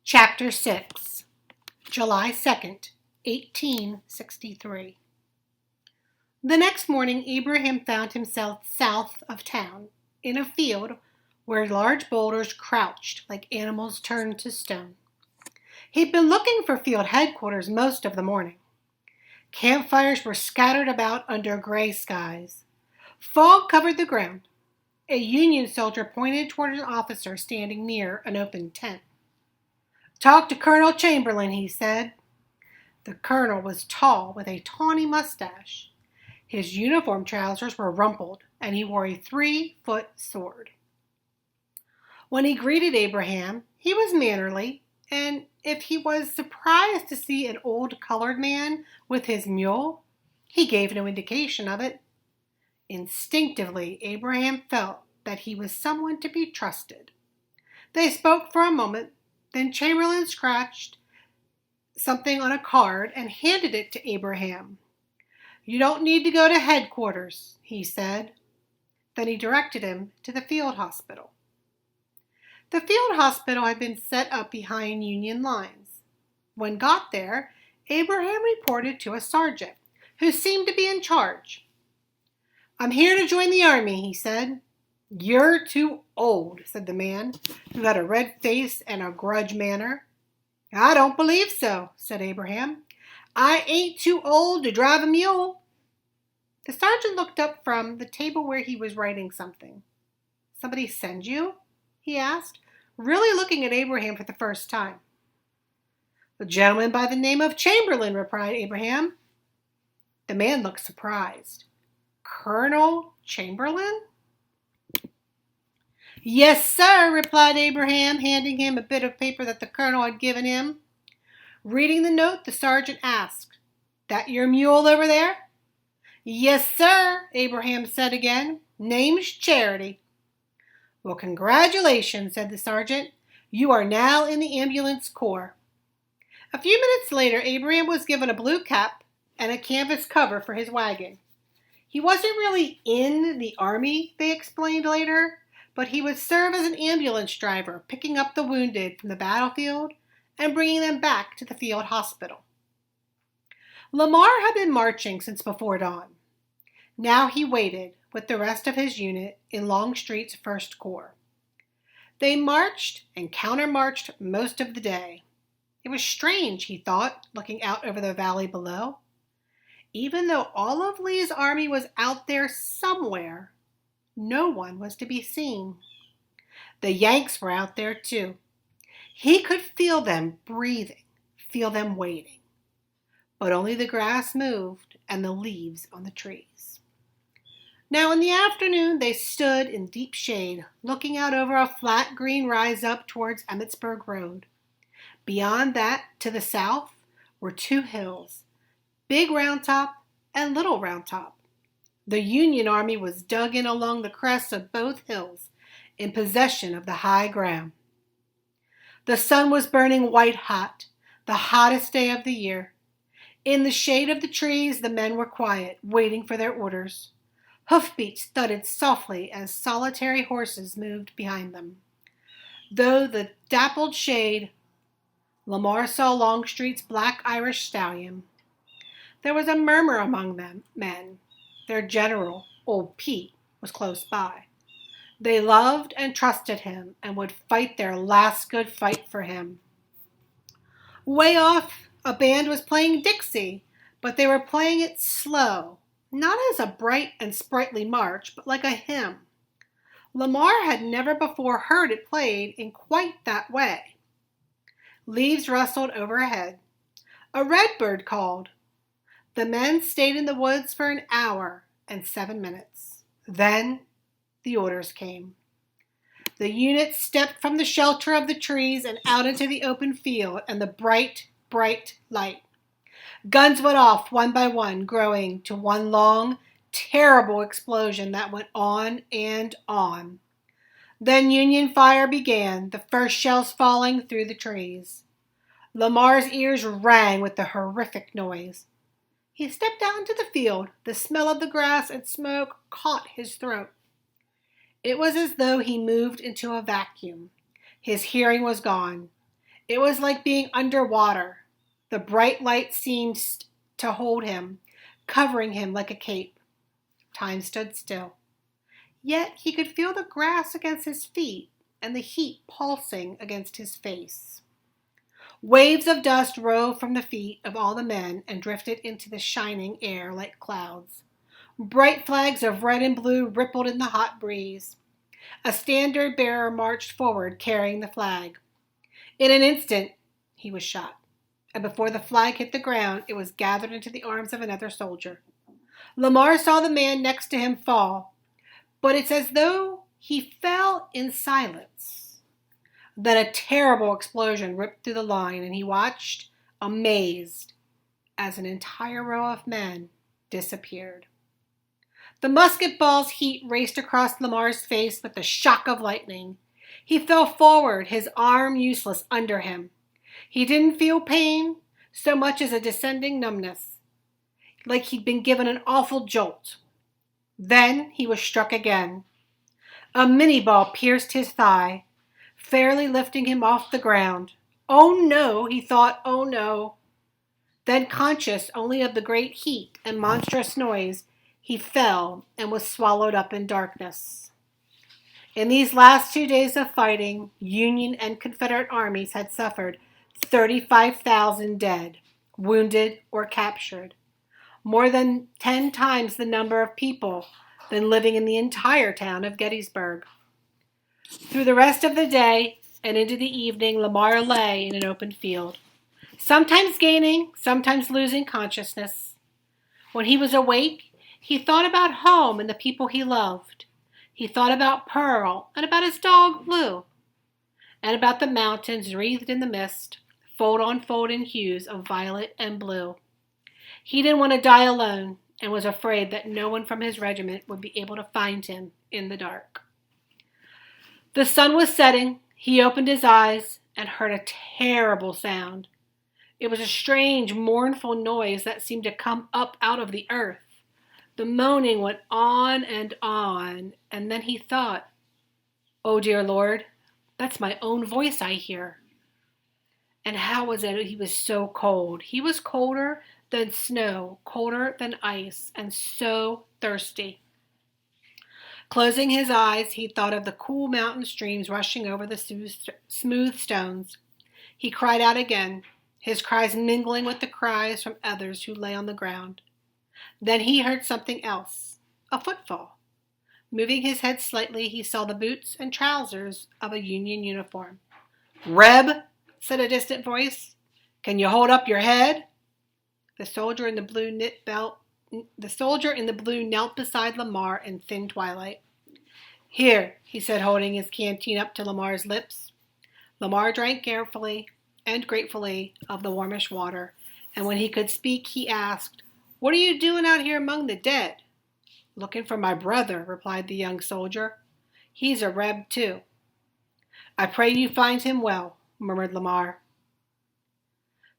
Chapter 6, July 2nd, 1863. The next morning, Abraham found himself south of town, in a field where large boulders crouched like animals turned to stone. He'd been looking for field headquarters most of the morning. Campfires were scattered about under gray skies. Fog covered the ground. A Union soldier pointed toward an officer standing near an open tent. "Talk to Colonel Chamberlain," he said. The colonel was tall with a tawny mustache. His uniform trousers were rumpled, and he wore a 3-foot sword. When he greeted Abraham, he was mannerly, and if he was surprised to see an old colored man with his mule, he gave no indication of it. Instinctively, Abraham felt that he was someone to be trusted. They spoke for a moment. Then Chamberlain scratched something on a card and handed it to Abraham. "You don't need to go to headquarters," he said. Then he directed him to the field hospital. The field hospital had been set up behind Union lines. When got there, Abraham reported to a sergeant, who seemed to be in charge. "I'm here to join the army," he said. "You're too old," said the man, who had a red face and a grudge manner. "I don't believe so," said Abraham. "I ain't too old to drive a mule." The sergeant looked up from the table where he was writing something. "Somebody send you?" he asked, really looking at Abraham for the first time. "A gentleman by the name of Chamberlain," replied Abraham. The man looked surprised. "Colonel Chamberlain?" "Yes, sir," replied Abraham, handing him a bit of paper that the colonel had given him. Reading the note, the sergeant asked, "That your mule over there?" "Yes, sir," Abraham said again. "Name's Charity." "Well, congratulations," said the sergeant. "You are now in the ambulance corps." A few minutes later, Abraham was given a blue cap and a canvas cover for his wagon. He wasn't really in the army, they explained later, but he would serve as an ambulance driver, picking up the wounded from the battlefield and bringing them back to the field hospital. Lamar had been marching since before dawn. Now he waited with the rest of his unit in Longstreet's 1st Corps. They marched and countermarched most of the day. It was strange, he thought, looking out over the valley below. Even though all of Lee's army was out there somewhere, no one was to be seen. The Yanks were out there too. He could feel them breathing, feel them waiting. But only the grass moved and the leaves on the trees. Now in the afternoon they stood in deep shade, looking out over a flat green rise up towards Emmitsburg Road. Beyond that, to the south, were 2 hills, Big Round Top and Little Round Top. The Union Army was dug in along the crests of both hills, in possession of the high ground. The sun was burning white hot, the hottest day of the year. In the shade of the trees, the men were quiet, waiting for their orders. Hoofbeats thudded softly as solitary horses moved behind them. Through the dappled shade, Lamar saw Longstreet's black Irish stallion. There was a murmur among them men. Their general, Old Pete, was close by. They loved and trusted him and would fight their last good fight for him. Way off, a band was playing Dixie, but they were playing it slow, not as a bright and sprightly march, but like a hymn. Lamar had never before heard it played in quite that way. Leaves rustled overhead. A redbird called. The men stayed in the woods for an hour and 7 minutes. Then the orders came. The unit stepped from the shelter of the trees and out into the open field and the bright, bright light. Guns went off one by one, growing to one long, terrible explosion that went on and on. Then Union fire began, the first shells falling through the trees. Lamar's ears rang with the horrific noise. He stepped out into the field. The smell of the grass and smoke caught his throat. It was as though he moved into a vacuum. His hearing was gone. It was like being underwater. The bright light seemed to hold him, covering him like a cape. Time stood still. Yet he could feel the grass against his feet and the heat pulsing against his face. Waves of dust rose from the feet of all the men and drifted into the shining air like clouds. Bright flags of red and blue rippled in the hot breeze. A standard bearer marched forward carrying the flag. In an instant, he was shot, and before the flag hit the ground, it was gathered into the arms of another soldier. Lamar saw the man next to him fall, but it's as though he fell in silence. Then a terrible explosion ripped through the line, and he watched, amazed, as an entire row of men disappeared. The musket ball's heat raced across Lamar's face with the shock of lightning. He fell forward, his arm useless under him. He didn't feel pain so much as a descending numbness, like he'd been given an awful jolt. Then he was struck again. A minie ball pierced his thigh, fairly lifting him off the ground. Oh no, he thought, oh no. Then, conscious only of the great heat and monstrous noise, he fell and was swallowed up in darkness. In these last 2 days of fighting, Union and Confederate armies had suffered 35,000 dead, wounded, or captured, more than 10 times the number of people than living in the entire town of Gettysburg. Through the rest of the day and into the evening, Lamar lay in an open field, sometimes gaining, sometimes losing consciousness. When he was awake, he thought about home and the people he loved. He thought about Pearl and about his dog, Blue, and about the mountains wreathed in the mist, fold on fold in hues of violet and blue. He didn't want to die alone and was afraid that no one from his regiment would be able to find him in the dark. The sun was setting. He opened his eyes and heard a terrible sound. It was a strange, mournful noise that seemed to come up out of the earth. The moaning went on, and then he thought, "Oh, dear Lord, that's my own voice I hear." And how was it he was so cold? He was colder than snow, colder than ice, and so thirsty. Closing his eyes, he thought of the cool mountain streams rushing over the smooth stones. He cried out again, his cries mingling with the cries from others who lay on the ground. Then he heard something else, a footfall. Moving his head slightly, he saw the boots and trousers of a Union uniform. "Reb," said a distant voice, "can you hold up your head?" The soldier in the blue knelt beside Lamar in thin twilight. "Here," he said, holding his canteen up to Lamar's lips. Lamar drank carefully and gratefully of the warmish water, and when he could speak, he asked, "What are you doing out here among the dead?" "Looking for my brother," replied the young soldier. "He's a Reb, too." "I pray you find him well," murmured Lamar.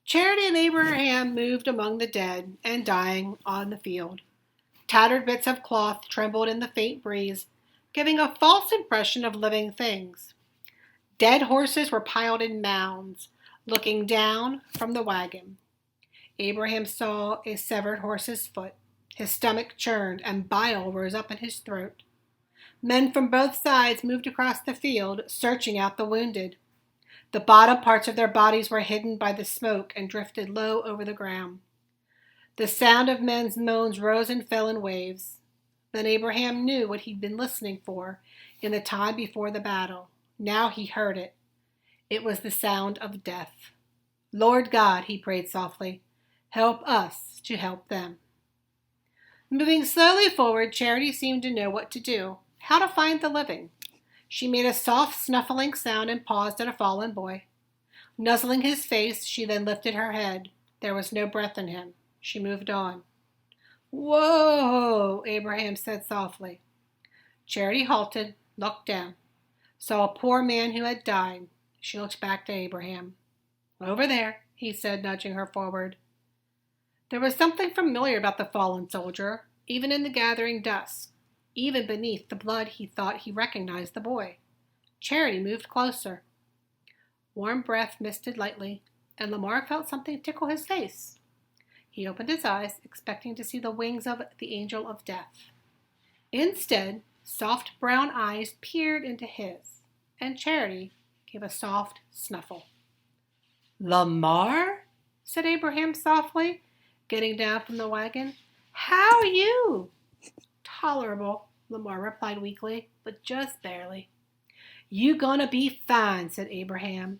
Charity and Abraham moved among the dead and dying on the field. Tattered bits of cloth trembled in the faint breeze, giving a false impression of living things. Dead horses were piled in mounds, looking down from the wagon. Abraham saw a severed horse's foot. His stomach churned, and bile rose up in his throat. Men from both sides moved across the field, searching out the wounded. The bottom parts of their bodies were hidden by the smoke and drifted low over the ground. The sound of men's moans rose and fell in waves. Then Abraham knew what he'd been listening for in the time before the battle. Now he heard it. It was the sound of death. "Lord God," he prayed softly, "help us to help them." Moving slowly forward, Charity seemed to know what to do, how to find the living. She made a soft snuffling sound and paused at a fallen boy. Nuzzling his face, she then lifted her head. There was no breath in him. She moved on. "Whoa," Abraham said softly. Charity halted, looked down, saw a poor man who had died. She looked back to Abraham. "Over there," he said, nudging her forward. There was something familiar about the fallen soldier, even in the gathering dusk. Even beneath the blood, he thought he recognized the boy. Charity moved closer. Warm breath misted lightly, and Lamar felt something tickle his face. He opened his eyes, expecting to see the wings of the angel of death. Instead, soft brown eyes peered into his, and Charity gave a soft snuffle. "Lamar?" said Abraham softly, getting down from the wagon. "How are you?" "Tolerable," Lamar replied weakly, but just barely. "You gonna be fine," said Abraham.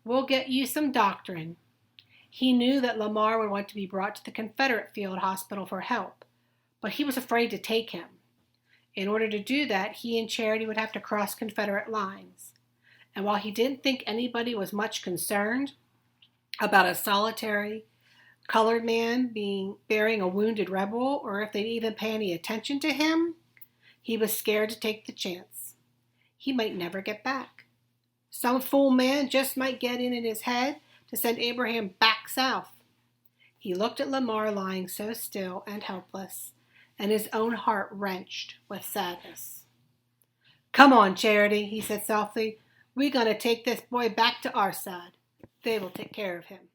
"We'll get you some doctoring." He knew that Lamar would want to be brought to the Confederate field hospital for help, but he was afraid to take him. In order to do that, he and Charity would have to cross Confederate lines. And while he didn't think anybody was much concerned about a solitary colored man burying a wounded rebel, or if they'd even pay any attention to him, he was scared to take the chance. He might never get back. Some fool man just might get in his head to send Abraham back south. He looked at Lamar lying so still and helpless, and his own heart wrenched with sadness. "Come on, Charity," he said softly. "We're going to take this boy back to our side. They will take care of him."